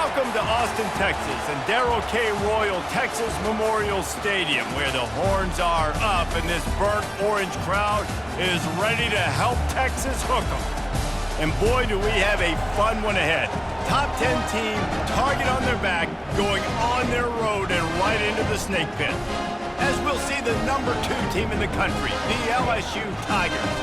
Welcome to Austin, Texas, and Darrell K. Royal Texas Memorial Stadium, where the horns are up and this burnt orange crowd is ready to help Texas hook 'em. And boy, do we have a fun one ahead. Top 10 team, target on their back, going on their road and right into the snake pit. As we'll see the number 2 team in the country, the LSU Tigers,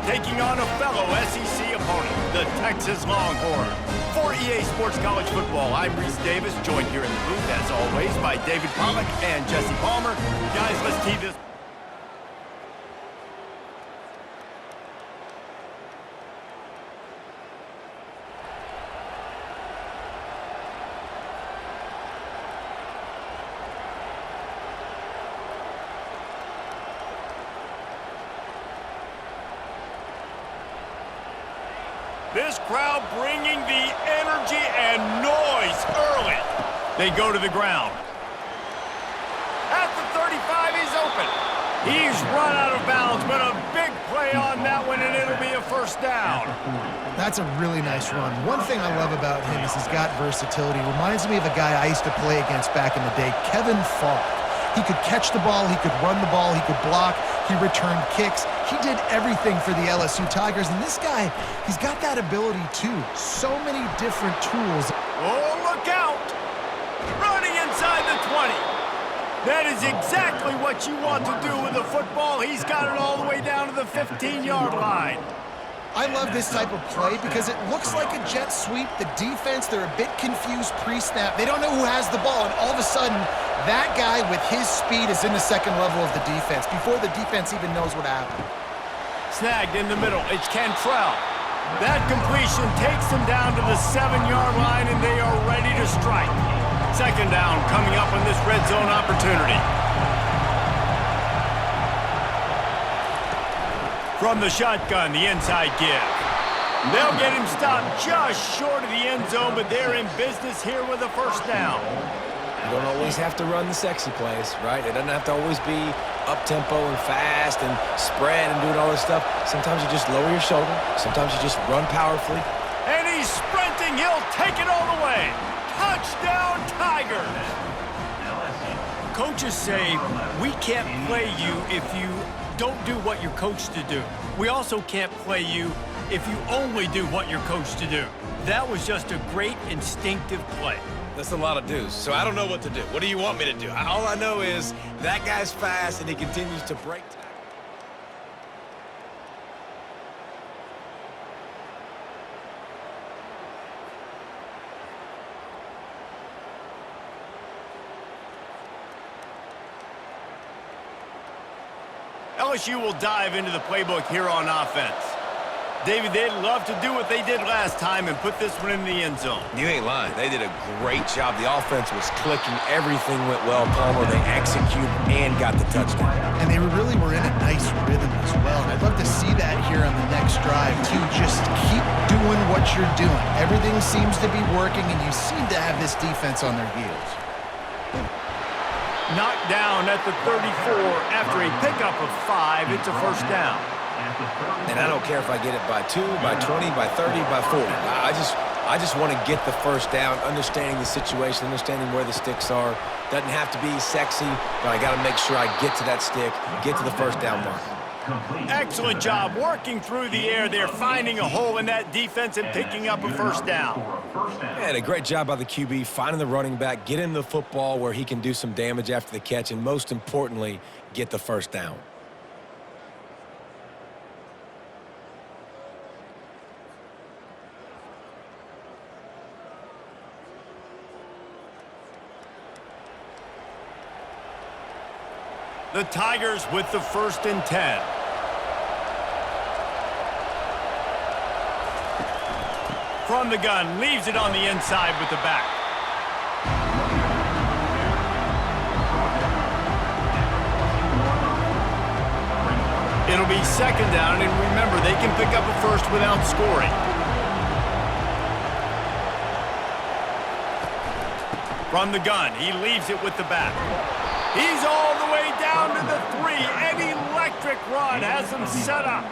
taking on a fellow SEC opponent, the Texas Longhorns. For EA Sports College Football, I'm Reese Davis, joined here in the booth, as always, by David Pollack and Jesse Palmer. Guys, let's tee this. This crowd bringing the energy and noise early. They go to the ground. At the 35, he's open. He's run out of bounds, but a big play on that one, and it'll be a first down. That's a really nice run. One thing I love about him is he's got versatility. Reminds me of a guy I used to play against back in the day, Kevin Falk. He could catch the ball, he could run the ball, he could block, he returned kicks. He did everything for the LSU Tigers, and this guy, he's got that ability too. So many different tools. Oh, look out! Running inside the 20. That is exactly what you want to do with a football. He's got it all the way down to the 15-yard line. I love this type of play because it looks like a jet sweep. The defense, they're a bit confused pre-snap. They don't know who has the ball, and all of a sudden, that guy with his speed is in the second level of the defense before the defense even knows what happened. Snagged in the middle. It's Cantrell. That completion takes them down to the 7-yard line, and they are ready to strike. Second down coming up on this red zone opportunity. From the shotgun, the inside give. They'll get him stopped just short of the end zone, but they're in business here with a first down. You don't always have to run the sexy plays, right? It doesn't have to always be up-tempo and fast and spread and doing all this stuff. Sometimes you just lower your shoulder. Sometimes you just run powerfully. And he's sprinting. He'll take it all the way. Touchdown, Tigers. Coaches say we can't play you if you don't do what you're coached to do. We also can't play you if you only do what you're coached to do. That was just a great instinctive play. That's a lot of do's, so I don't know what to do. What do you want me to do? All I know is that guy's fast and he continues to break tackles. LSU will dive into the playbook here on offense. David, they'd love to do what they did last time and put this one in the end zone. You ain't lying. They did a great job. The offense was clicking. Everything went well, Palmer. They executed and got the touchdown. And they really were in a nice rhythm as well. And I'd love to see that here on the next drive, too. Just keep doing what you're doing. Everything seems to be working, and you seem to have this defense on their heels. Knocked down at the 34 after a pickup of 5. It's a first down. And I don't care if I get it by 2, by 20, by 30, by 40. I just want to get the first down, understanding the situation, understanding where the sticks are. Doesn't have to be sexy, but I got to make sure I get to that stick, get to the first down mark. Excellent job working through the air there, finding a hole in that defense and picking up a first down. Yeah, a great job by the QB, finding the running back, getting the football where he can do some damage after the catch, and most importantly, get the first down. The Tigers with the 1st and 10. From the gun, leaves it on the inside with the back. It'll be second down, and remember, they can pick up a first without scoring. From the gun, he leaves it with the back. He's all the way down to the 3. An electric run has him set up.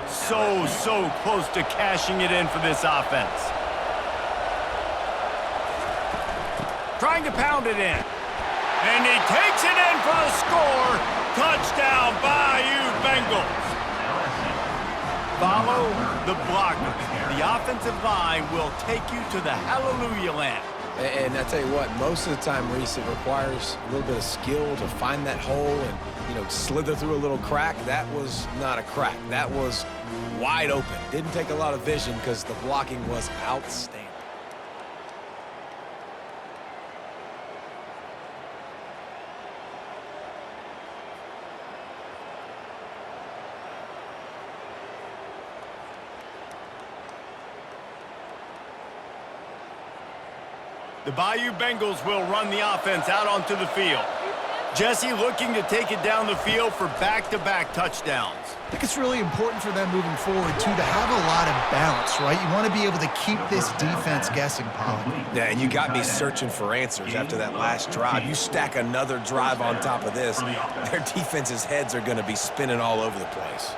So close to cashing it in for this offense. trying to pound it in. And he takes it in for the score. Touchdown, Bayou Bengals. Follow the blocker. The offensive line will take you to the hallelujah land. And I tell you what, most of the time, Reese, it requires a little bit of skill to find that hole and, slither through a little crack. That was not a crack. That was wide open. Didn't take a lot of vision because the blocking was outstanding. The Bayou Bengals will run the offense out onto the field. Jesse looking to take it down the field for back-to-back touchdowns. I think it's really important for them moving forward, too, to have a lot of balance, right? You want to be able to keep this defense guessing, Pollock. Yeah, and you got me searching for answers after that last drive. You stack another drive on top of this, their defense's heads are going to be spinning all over the place.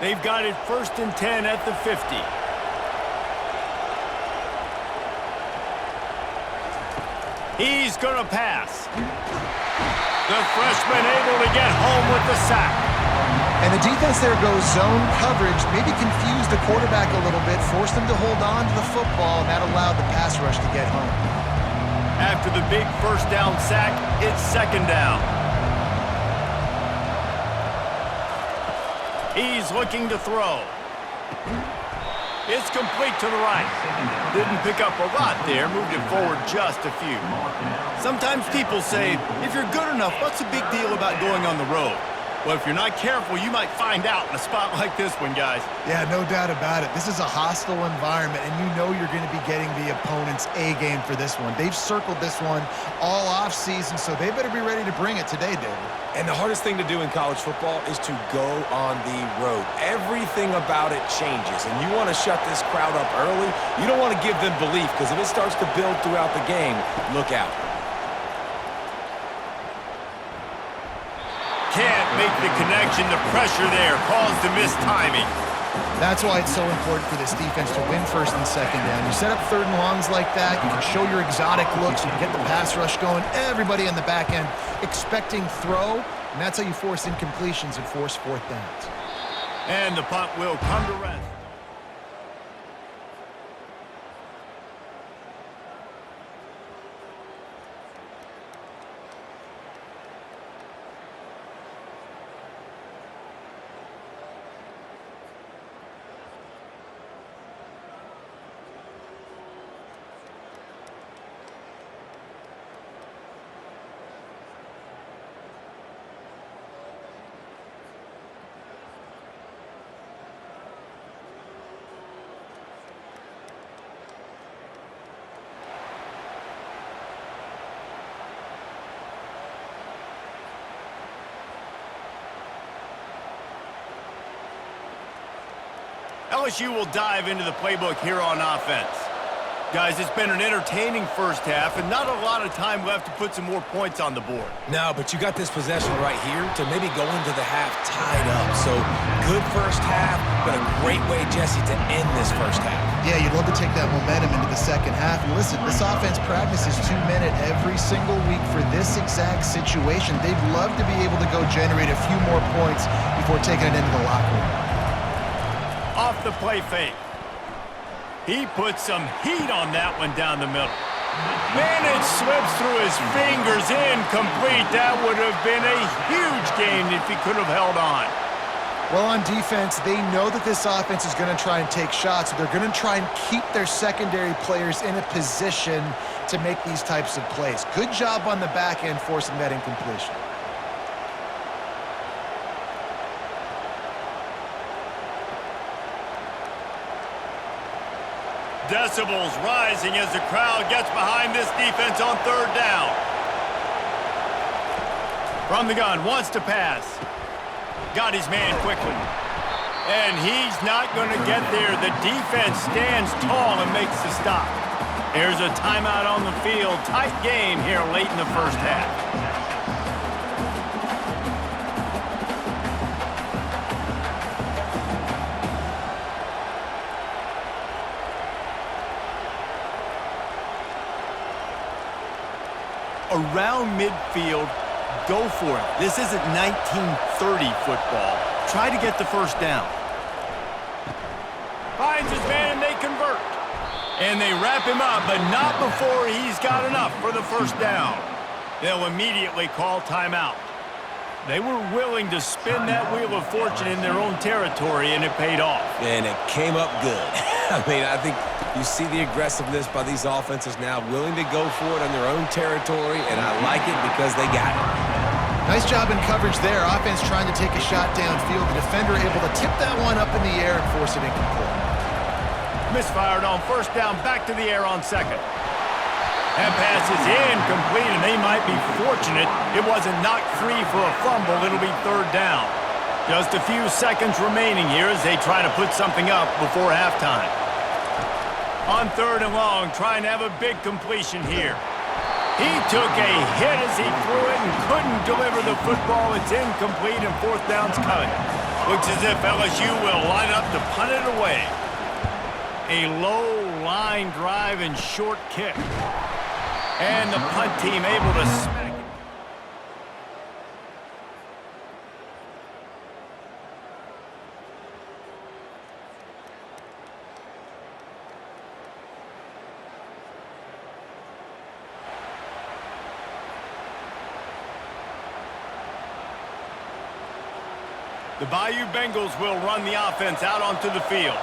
They've got it 1st and 10 at the 50. He's going to pass. The freshman able to get home with the sack. And the defense there goes zone coverage, maybe confused the quarterback a little bit, forced him to hold on to the football, and that allowed the pass rush to get home. After the big 1st down sack, it's 2nd down. He's looking to throw. It's complete to the right. Didn't pick up a lot there, moved it forward just a few. Sometimes people say, if you're good enough, what's the big deal about going on the road? Well, if you're not careful, you might find out in a spot like this one, guys. Yeah, no doubt about it. This is a hostile environment, and you know you're going to be getting the opponent's A-game for this one. They've circled this one all offseason, so they better be ready to bring it today, David. And the hardest thing to do in college football is to go on the road. Everything about it changes, and you want to shut this crowd up early. You don't want to give them belief, because if it starts to build throughout the game, look out. Can't make the connection. The pressure there caused the missed timing. That's why it's so important for this defense to win 1st and 2nd down. You set up 3rd and longs like that, you can show your exotic looks, you can get the pass rush going, everybody on the back end expecting throw, and that's how you force incompletions and force 4th downs. And the punt will come to rest. LSU will dive into the playbook here on offense. Guys, it's been an entertaining 1st half and not a lot of time left to put some more points on the board. No, but you got this possession right here to maybe go into the half tied up. So good 1st half, but a great way, Jesse, to end this 1st half. Yeah, you'd love to take that momentum into the 2nd half. And listen, this offense practices 2-minute every single week for this exact situation. They'd love to be able to go generate a few more points before taking it into the locker room. Off the play fake. He puts some heat on that one down the middle. Man, it slips through his fingers, incomplete. That would have been a huge gain if he could have held on. Well, on defense, they know that this offense is going to try and take shots. So they're going to try and keep their secondary players in a position to make these types of plays. Good job on the back end forcing that incompletion. Decibels rising as the crowd gets behind this defense on 3rd down. From the gun, wants to pass. Got his man quickly. And he's not going to get there. The defense stands tall and makes the stop. There's a timeout on the field. Tight game here late in the 1st half. around midfield, go for it. This isn't 1930 football. Try to get the first down. Finds his man and they convert. And they wrap him up, but not before he's got enough for the first down. They'll immediately call timeout. They were willing to spin that wheel of fortune in their own territory, and it paid off. And it came up good. I mean, I think you see the aggressiveness by these offenses now, willing to go for it on their own territory, and I like it because they got it. Nice job in coverage there. Offense trying to take a shot downfield. The defender able to tip that one up in the air and force it incomplete. Misfired on first down, back to the air on second. That pass is incomplete, and they might be fortunate it wasn't knocked free for a fumble. It'll be third down. Just a few seconds remaining here as they try to put something up before halftime. On third and long, trying to have a big completion here. He took a hit as he threw it and couldn't deliver the football. It's incomplete, and fourth down's coming. Looks as if LSU will line up to punt it away. A low line drive and short kick. And the punt team able to smack it. The Bayou Bengals will run the offense out onto the field.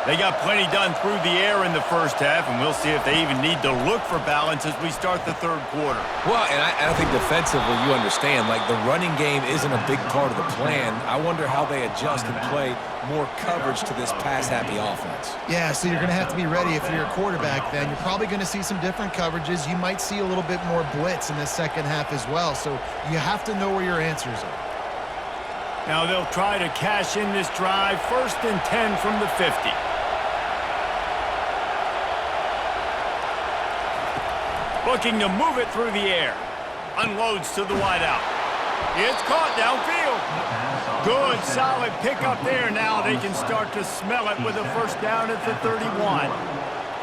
They got plenty done through the air in the first half, and we'll see if they even need to look for balance as we start the third quarter. Well, and I think defensively, you understand, like the running game isn't a big part of the plan. I wonder how they adjust and play more coverage to this pass-happy offense. Yeah, so you're going to have to be ready if you're a quarterback then. You're probably going to see some different coverages. You might see a little bit more blitz in the second half as well, so you have to know where your answers are. Now they'll try to cash in this drive. First and 10 from the 50. Looking to move it through the air. Unloads to the wideout. It's caught downfield. Good, solid pickup there. Now they can start to smell it with a first down at the 31.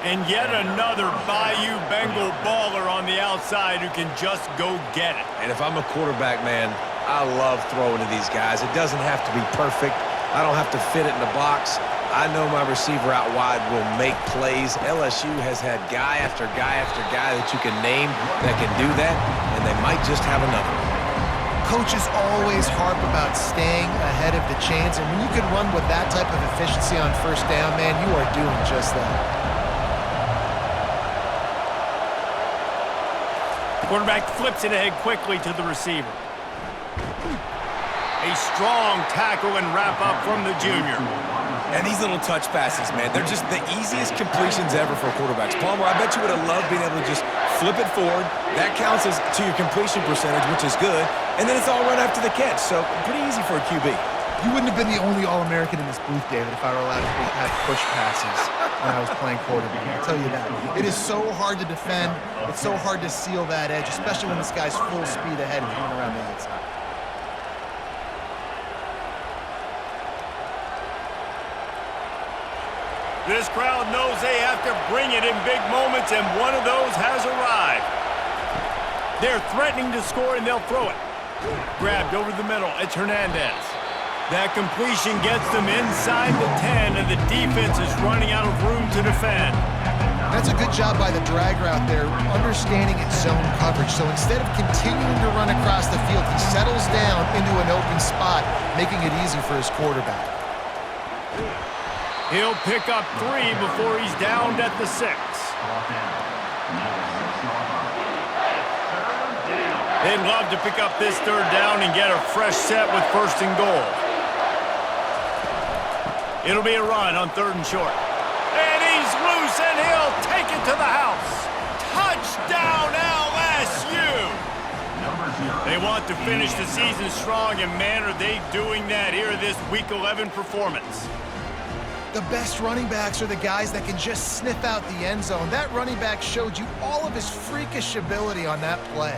And yet another Bayou Bengal baller on the outside who can just go get it. And if I'm a quarterback, man, I love throwing to these guys. It doesn't have to be perfect. I don't have to fit it in the box. I know my receiver out wide will make plays. LSU has had guy after guy after guy that you can name that can do that, and they might just have another. Coaches always harp about staying ahead of the chains, and when you can run with that type of efficiency on first down, man, you are doing just that. Quarterback flips it ahead quickly to the receiver. A strong tackle and wrap up from the junior. And these little touch passes, man, they're just the easiest completions ever for quarterbacks. Palmer, I bet you would have loved being able to just flip it forward. That counts as to your completion percentage, which is good. And then it's all right after the catch, so pretty easy for a QB. You wouldn't have been the only All-American in this booth, David, if I were allowed to have push passes when I was playing quarterback. I'll tell you that. It is so hard to defend. It's so hard to seal that edge, especially when this guy's full speed ahead and coming around the outside. This crowd knows they have to bring it in big moments, and one of those has arrived. They're threatening to score, and they'll throw it. Grabbed over the middle. It's Hernandez. That completion gets them inside the 10, and the defense is running out of room to defend. That's a good job by the drag route there, understanding its zone coverage. So instead of continuing to run across the field, he settles down into an open spot, making it easy for his quarterback. He'll pick up 3 before he's downed at the 6. They'd love to pick up this third down and get a fresh set with first and goal. It'll be a run on third and short. And he's loose, and he'll take it to the house. Touchdown, LSU! They want to finish the season strong, and man, are they doing that here in this Week 11 performance. The best running backs are the guys that can just sniff out the end zone. That running back showed you all of his freakish ability on that play.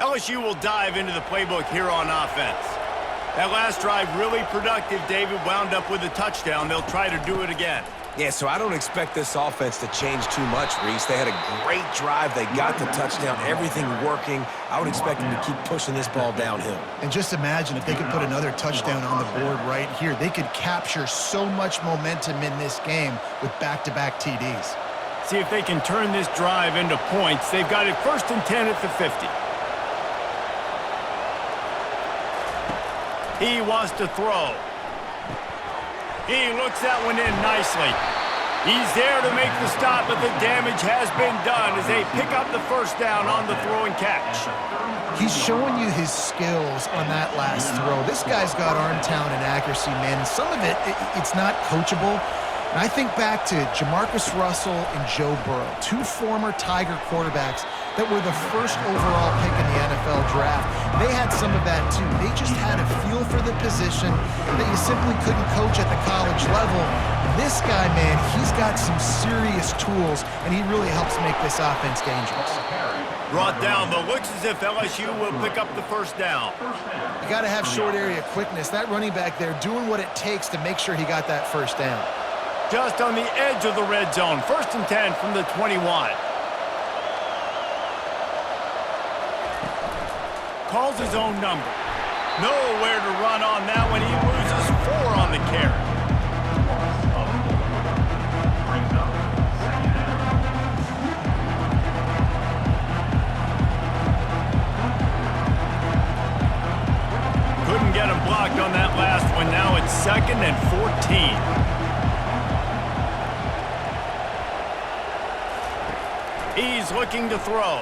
LSU will dive into the playbook here on offense. That last drive really productive. David wound up with a touchdown. They'll try to do it again. Yeah, so I don't expect this offense to change too much, Reese. They had a great drive. They got the touchdown, everything working. I would expect them to keep pushing this ball downhill. And just imagine if they could put another touchdown on the board right here. They could capture so much momentum in this game with back-to-back TDs. See if they can turn this drive into points. They've got it 1st and 10 at the 50. He wants to throw. He looks that one in nicely. He's there to make the stop, but the damage has been done as they pick up the 1st down on the throw and catch. He's showing you his skills on that last throw. This guy's got arm talent and accuracy, man. Some of it's not coachable. And I think back to Jamarcus Russell and Joe Burrow, 2 former Tiger quarterbacks that were the 1st overall pick in the NFL draft. They had some of that too. They just had a feel for the position that you simply couldn't coach at the college level. This guy, man, he's got some serious tools, and he really helps make this offense dangerous. Brought down, but looks as if LSU will pick up the 1st down. You got to have short area quickness. That running back there doing what it takes to make sure he got that 1st down. Just on the edge of the red zone. 1st and 10 from the 21. Calls his own number. Nowhere to run on that one. He loses 4 on the carry. Couldn't get him blocked on that last one. Now it's 2nd and 14. He's looking to throw.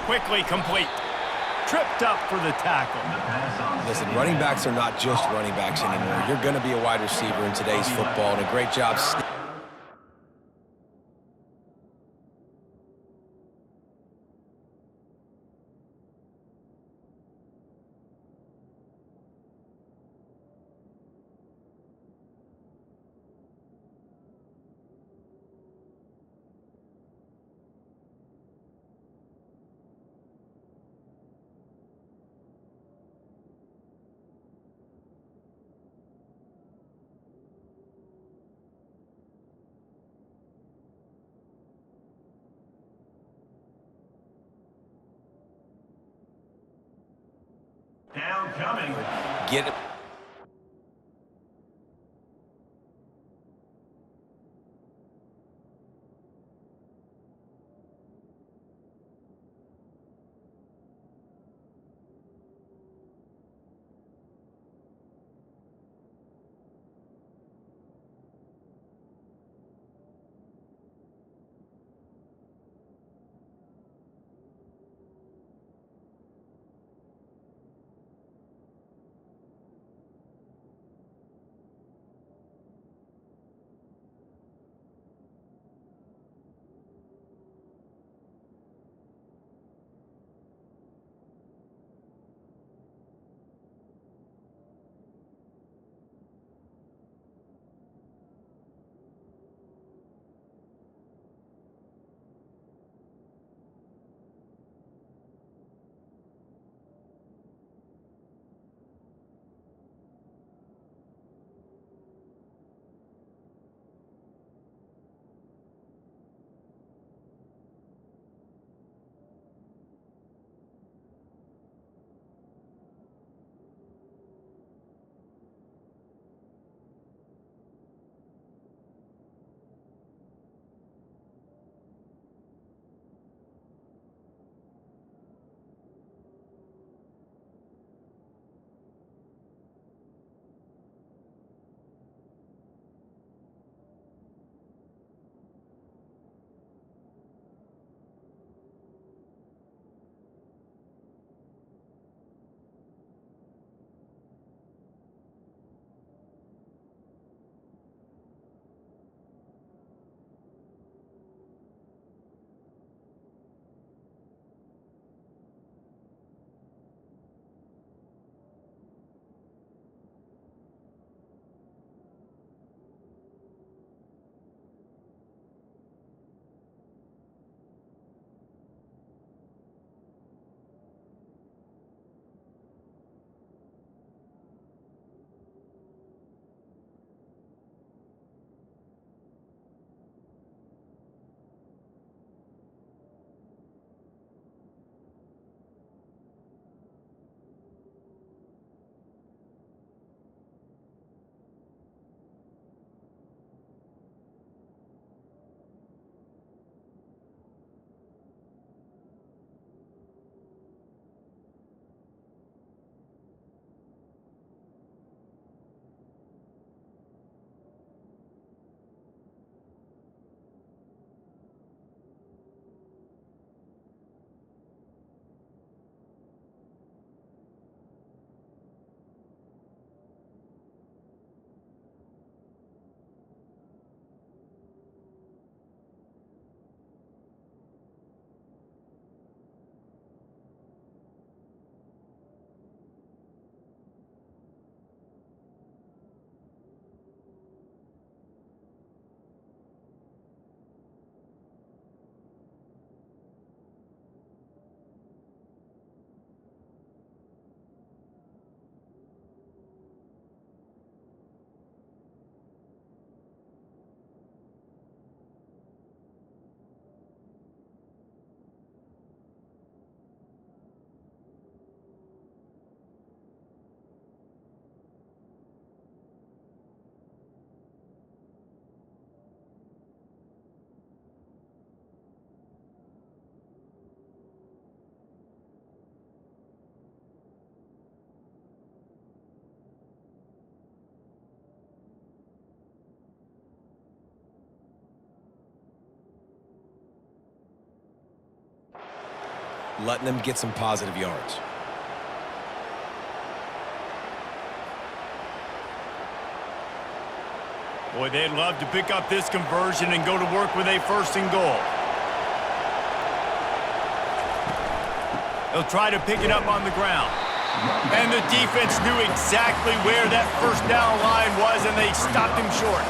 Quickly complete. Tripped up for the tackle. Listen, running backs are not just running backs anymore. You're going to be a wide receiver in today's football, and a great job. Down coming. Get it. letting them get some positive yards. Boy, they'd love to pick up this conversion and go to work with a 1st and goal. They'll try to pick it up on the ground. And the defense knew exactly where that 1st down line was, and they stopped him short.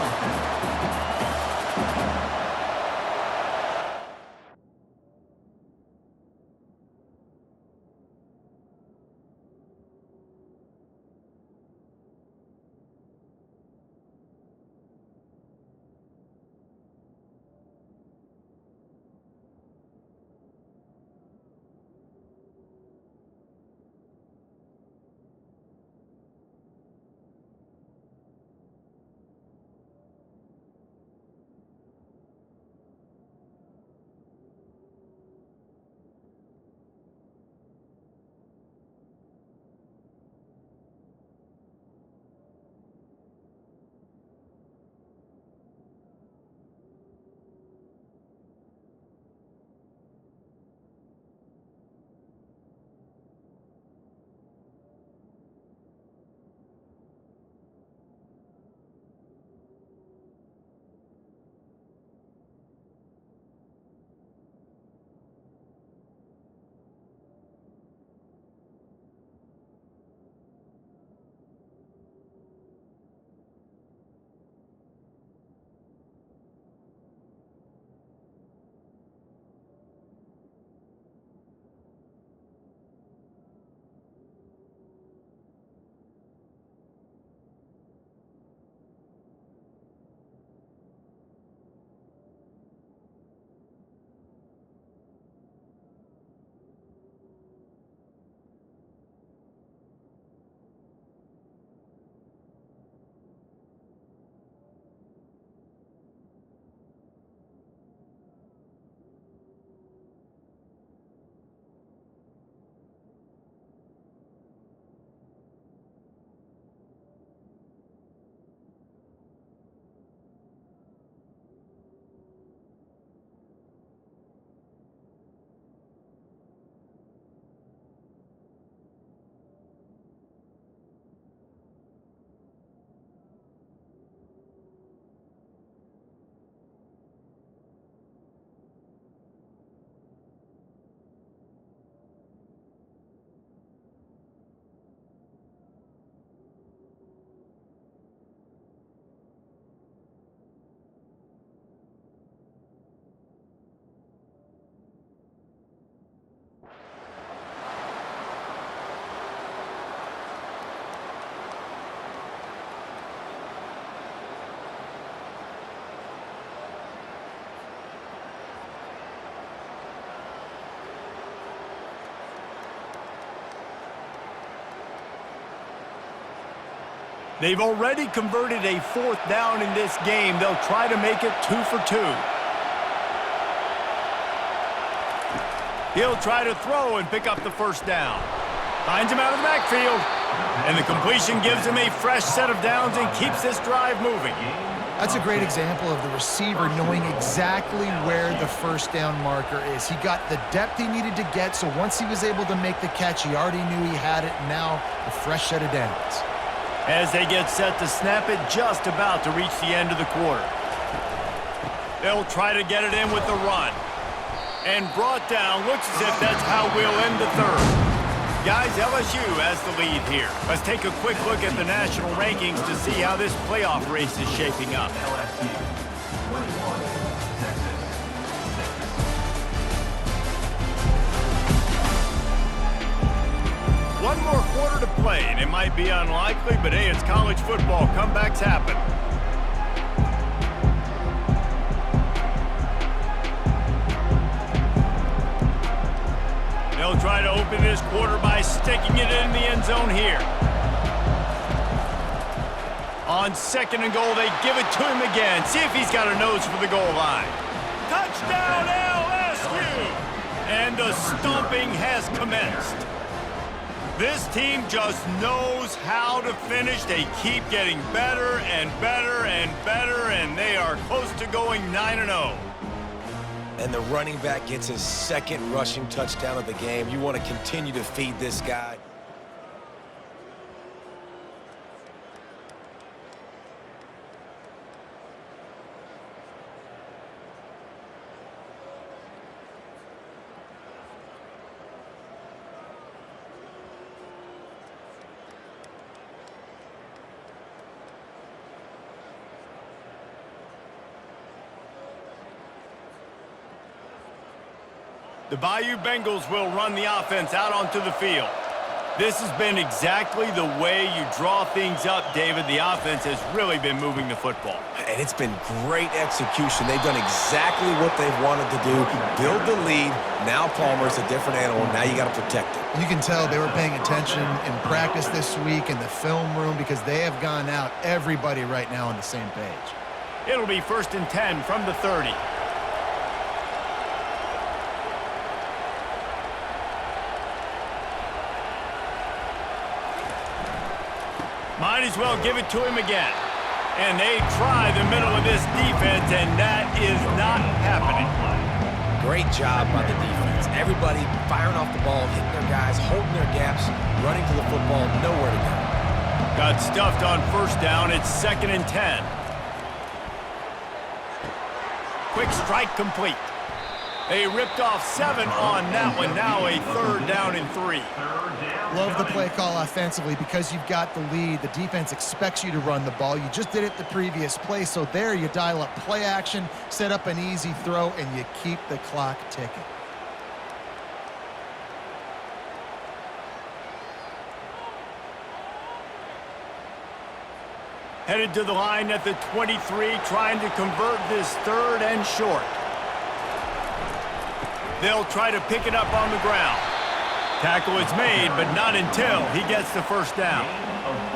They've already converted a 4th down in this game. They'll try to make it 2 for 2. He'll try to throw and pick up the 1st down. Finds him out of the backfield. And the completion gives him a fresh set of downs and keeps this drive moving. That's a great example of the receiver knowing exactly where the 1st down marker is. He got the depth he needed to get, so once he was able to make the catch, he already knew he had it. Now, a fresh set of downs. As they get set to snap it, just about to reach the end of the quarter. They'll try to get it in with the run. And brought down, looks as if that's how we'll end the 3rd. Guys, LSU has the lead here. Let's take a quick look at the national rankings to see how this playoff race is shaping up. One more quarter to play, and it might be unlikely, but hey, it's college football. Comebacks happen. They'll try to open this quarter by sticking it in the end zone here. On 2nd and goal, they give it to him again. See if he's got a nose for the goal line. Touchdown, LSU! And the stomping has commenced. This team just knows how to finish. They keep getting better and better and better, and they are close to going 9-0. And the running back gets his second rushing touchdown of the game. You want to continue to feed this guy. The Bayou Bengals will run the offense out onto the field. This has been exactly the way you draw things up, David. The offense has really been moving the football. And it's been great execution. They've done exactly what they've wanted to do. Build the lead. Now Palmer's a different animal. Now you got to protect it. You can tell they were paying attention in practice this week in the film room because they have gone out, everybody right now on the same page. It'll be 1st and 10 from the 30. Might as well give it to him again. And they try the middle of this defense, and that is not happening. Great job by the defense. Everybody firing off the ball, hitting their guys, holding their gaps, running to the football, nowhere to go. Got stuffed on 1st down. It's 2nd and 10. Quick strike complete. They ripped off 7 on that one. Now a 3rd down and 3. Love the play call offensively because you've got the lead. The defense expects you to run the ball. You just did it the previous play, so there you dial up play action, set up an easy throw, and you keep the clock ticking. Headed to the line at the 23, trying to convert this 3rd and short. They'll try to pick it up on the ground. Tackle is made, but not until he gets the 1st down.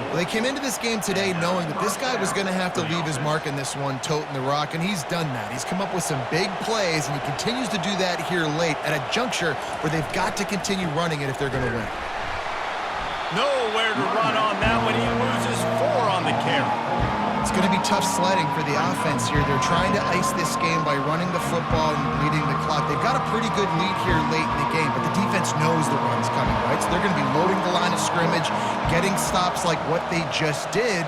Well, they came into this game today knowing that this guy was going to have to leave his mark in this one, toting the rock, and he's done that. He's come up with some big plays, and he continues to do that here late at a juncture where they've got to continue running it if they're going to win. Nowhere to run on that one. He loses 4 on the carry. It's going to be tough sledding for the offense here. They're trying to ice this game by running the football and leading the clock. They've got a pretty good lead here late in the game, but the defense knows the run's coming, right? So they're going to be loading the line of scrimmage, getting stops like what they just did.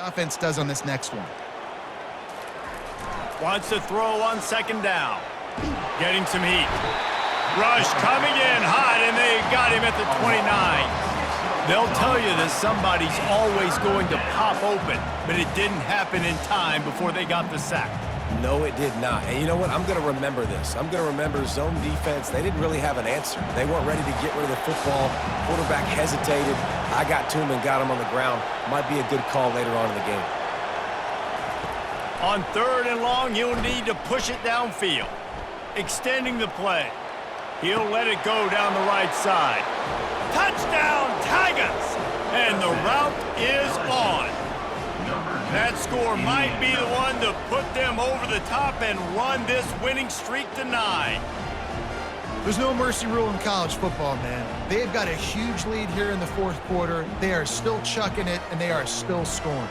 offense does on this next one. Wants to throw on second down. Getting some heat. Rush coming in hot, and they got him at the 29. They'll tell you that somebody's always going to pop open, but it didn't happen in time before they got the sack. No, it did not. And you know what? I'm going to remember this. I'm going to remember zone defense. They didn't really have an answer. They weren't ready to get rid of the football. Quarterback hesitated. I got to him and got him on the ground. Might be a good call later on in the game. On 3rd and long, he'll need to push it downfield. Extending the play. He'll let it go down the right side. Touchdown, Tigers! And the route is on. That score might be the one to put them over the top and run this winning streak to 9. There's no mercy rule in college football, man. They've got a huge lead here in the 4th quarter. They are still chucking it, and they are still scoring.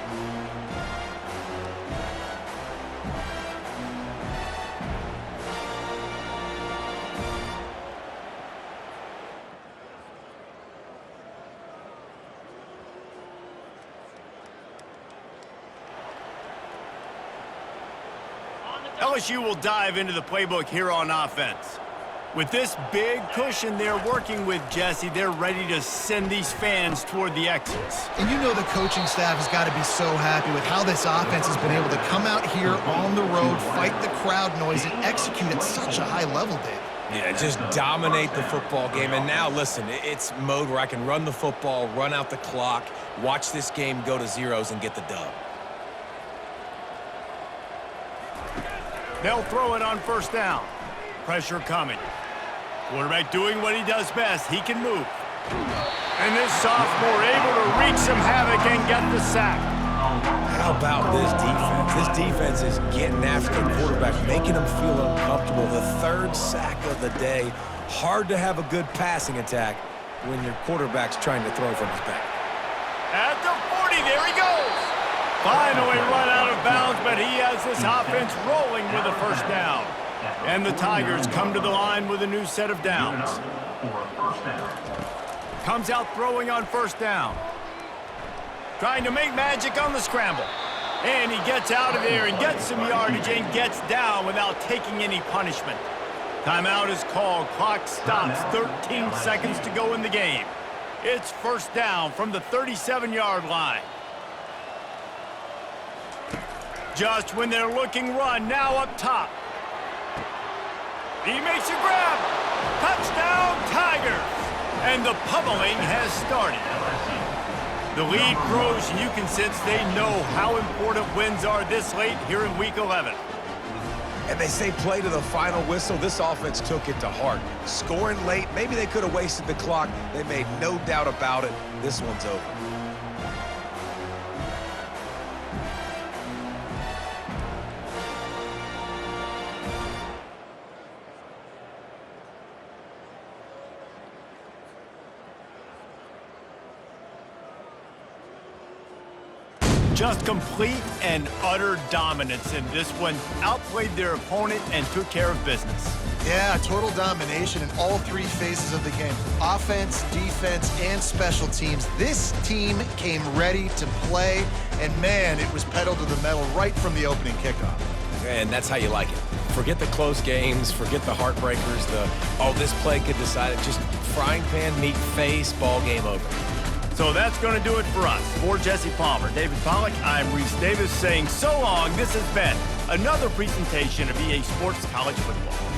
LSU will dive into the playbook here on offense. With this big cushion they're working with, Jesse, they're ready to send these fans toward the exits. And you know the coaching staff has got to be so happy with how this offense has been able to come out here on the road, fight the crowd noise, and execute at such a high level, Dave. Yeah, just dominate the football game. And now, listen, it's mode where I can run the football, run out the clock, watch this game go to zeros and get the dub. They'll throw it on 1st down. Pressure coming. Quarterback doing what he does best. He can move. And this sophomore able to wreak some havoc and get the sack. How about this defense? This defense is getting after the quarterback, making him feel uncomfortable. The 3rd sack of the day. Hard to have a good passing attack when your quarterback's trying to throw from his back. At the 40, there he goes. Finally run out of bounds, but he has this offense rolling with a 1st down. And the Tigers come to the line with a new set of downs. Comes out throwing on 1st down. Trying to make magic on the scramble. And he gets out of there and gets some yardage and gets down without taking any punishment. Timeout is called. Clock stops. 13 seconds to go in the game. It's 1st down from the 37-yard line. Just when they're looking run, now up top. He makes a grab. Touchdown, Tigers. And the pummeling has started. The lead grows, and you can sense they know how important wins are this late here in Week 11. And they say play to the final whistle. This offense took it to heart. Scoring late, maybe they could have wasted the clock. They made no doubt about it. This one's over. Just complete and utter dominance in this one. Outplayed their opponent and took care of business. Yeah, total domination in all 3 phases of the game. Offense, defense, and special teams. This team came ready to play, and man, it was pedal to the metal right from the opening kickoff. And that's how you like it. Forget the close games, forget the heartbreakers, this play could decide it. Just frying pan, meet face, ball game over. So that's going to do it for us. For Jesse Palmer, David Pollack, I'm Reese Davis saying so long. This has been another presentation of EA Sports College Football.